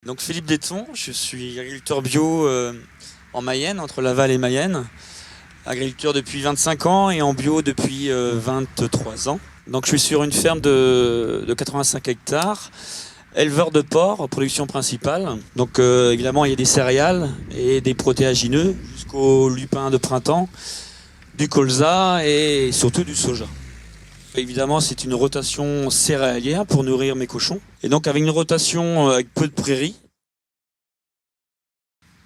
Donc Philippe Déton, je suis agriculteur bio en Mayenne, entre Laval et Mayenne. Agriculteur depuis 25 ans et en bio depuis 23 ans. Donc je suis sur une ferme de 85 hectares, éleveur de porcs, production principale. Donc évidemment il y a des céréales et des protéagineux jusqu'au lupin de printemps, du colza et surtout du soja. Évidemment, c'est une rotation céréalière pour nourrir mes cochons. Et donc, avec une rotation avec peu de prairies.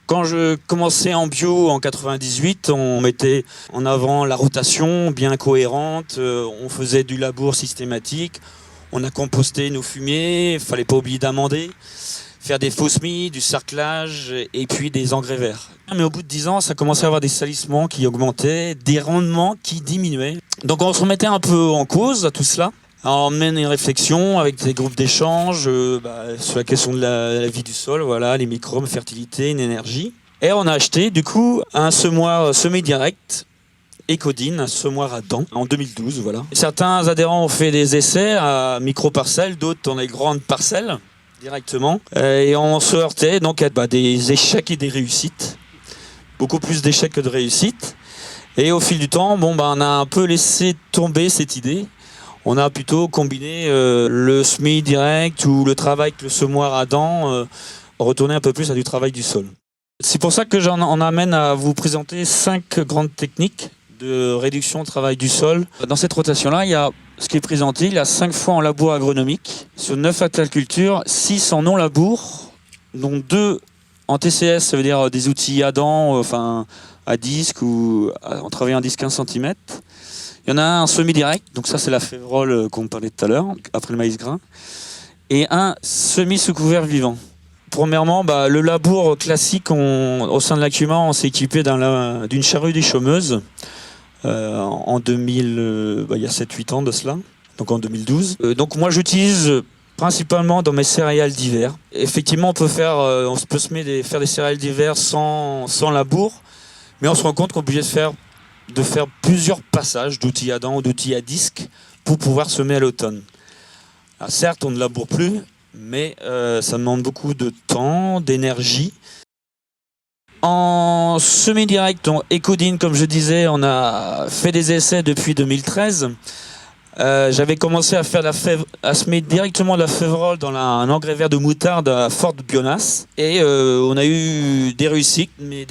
Quand je commençais en bio en 98, on mettait en avant la rotation bien cohérente. On faisait du labour systématique. On a composté nos fumiers. Il ne fallait pas oublier d'amender. Faire des faux semis, du sarclage et puis des engrais verts. Mais au bout de 10 ans, ça commençait à avoir des salissements qui augmentaient, des rendements qui diminuaient. Donc on se remettait un peu en cause à tout cela. Alors, on mène une réflexion avec des groupes d'échange sur la question de la vie du sol, voilà, les microbes, fertilité, une énergie. Et on a acheté du coup un semoir semi-direct, Ecodyn, un semoir à dents, en 2012. Voilà. Certains adhérents ont fait des essais à micro-parcelles, d'autres dans les grandes parcelles directement. Et on se heurtait donc à des échecs et des réussites. Beaucoup plus d'échecs que de réussites. Et au fil du temps, on a un peu laissé tomber cette idée. On a plutôt combiné le semis direct ou le travail avec le semoir à dents, retourner un peu plus à du travail du sol. C'est pour ça que j'en amène à vous présenter 5 grandes techniques de réduction de travail du sol. Dans cette rotation-là, il y a ce qui est présenté, il y a 5 fois en labour agronomique, sur 9 agricultures, 6 en non-labour, dont 2 en TCS, ça veut dire des outils à dents, à disque ou en travaillant en 10-15 cm. Il y en a un semi-direct, donc ça c'est la févrole qu'on parlait tout à l'heure, après le maïs grain, et un semi-sous couvert vivant. Premièrement, le labour classique, au sein de l'Acuma, on s'est équipé d'une charrue des chômeuses en 2000, il y a 7-8 ans de cela, donc en 2012. Donc moi j'utilise principalement dans mes céréales d'hiver. Effectivement, on peut faire des céréales d'hiver sans labour, mais on se rend compte qu'on est obligé de faire plusieurs passages d'outils à dents ou d'outils à disque pour pouvoir semer à l'automne. Alors, certes, on ne laboure plus, mais ça demande beaucoup de temps, d'énergie. En semi-direct, donc Ecodyn, comme je disais, on a fait des essais depuis 2013. J'avais commencé à semer directement de la févrole dans un engrais vert de moutarde à forte biomasse. Et on a eu des réussites, mais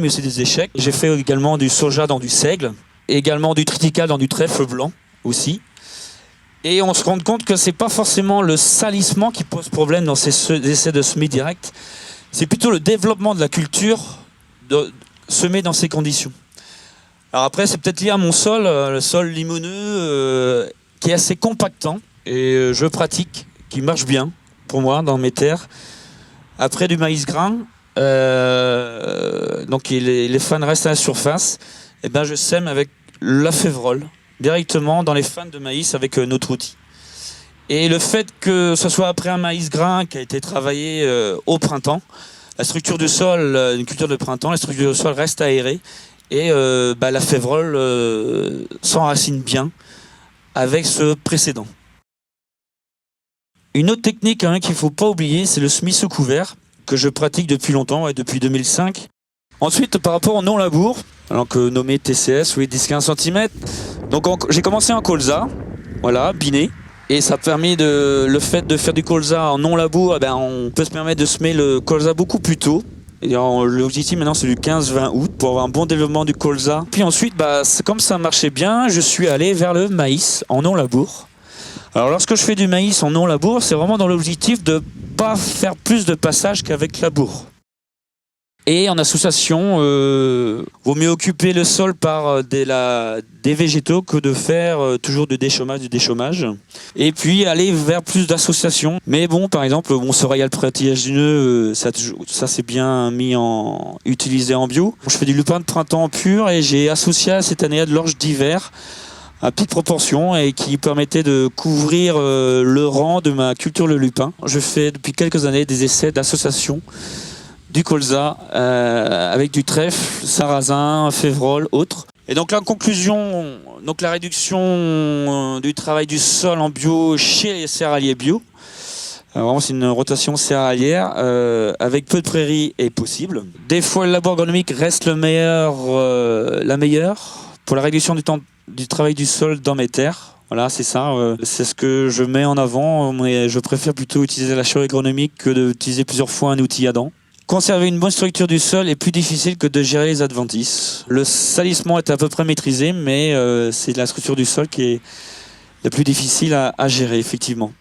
aussi des échecs. J'ai fait également du soja dans du seigle, et également du triticale dans du trèfle blanc aussi. Et on se rend compte que c'est pas forcément le salissement qui pose problème dans ces essais de semis direct, c'est plutôt le développement de la culture semée dans ces conditions. Alors après, c'est peut-être lié à mon sol, le sol limoneux, qui est assez compactant, et je pratique, qui marche bien pour moi dans mes terres. Après du maïs grain, donc les fans restent à la surface, et je sème avec la févrole, directement dans les fans de maïs avec notre outil. Et le fait que ce soit après un maïs grain qui a été travaillé au printemps, la structure du sol, une culture de printemps, la structure du sol reste aérée, et la févrole s'enracine bien avec ce précédent. Une autre technique qu'il ne faut pas oublier, c'est le semis sous couvert, que je pratique depuis longtemps, depuis 2005. Ensuite, par rapport au non-labour, alors que nommé TCS, 10-15 cm, donc j'ai commencé en colza, voilà, biné, et ça a permis le fait de faire du colza en non-labour, on peut se permettre de semer le colza beaucoup plus tôt. L'objectif maintenant c'est du 15-20 août pour avoir un bon développement du colza. Puis ensuite, comme ça marchait bien, je suis allé vers le maïs en non-labour. Alors lorsque je fais du maïs en non-labour, c'est vraiment dans l'objectif de ne pas faire plus de passages qu'avec labour. Et en association, vaut mieux occuper le sol par des végétaux que de faire toujours du déchômage. Et puis aller vers plus d'associations. Mais par exemple, céréales protéagineux, ça c'est bien utilisé en bio. Je fais du lupin de printemps pur et j'ai associé cette année de l'orge d'hiver à petite proportion et qui permettait de couvrir le rang de ma culture le lupin. Je fais depuis quelques années des essais d'association du colza avec du trèfle, sarrasin, févrole, autres. Et donc la conclusion, la réduction du travail du sol en bio chez les céréaliers bio, Vraiment, c'est une rotation céréalière avec peu de prairies est possible. Des fois, le labour agronomique reste la meilleure pour la réduction du temps du travail du sol dans mes terres. Voilà, c'est ça. C'est ce que je mets en avant. Mais je préfère plutôt utiliser la charrue agronomique que d'utiliser plusieurs fois un outil Adam. Conserver une bonne structure du sol est plus difficile que de gérer les adventices. Le salissement est à peu près maîtrisé, mais c'est la structure du sol qui est la plus difficile à gérer, effectivement.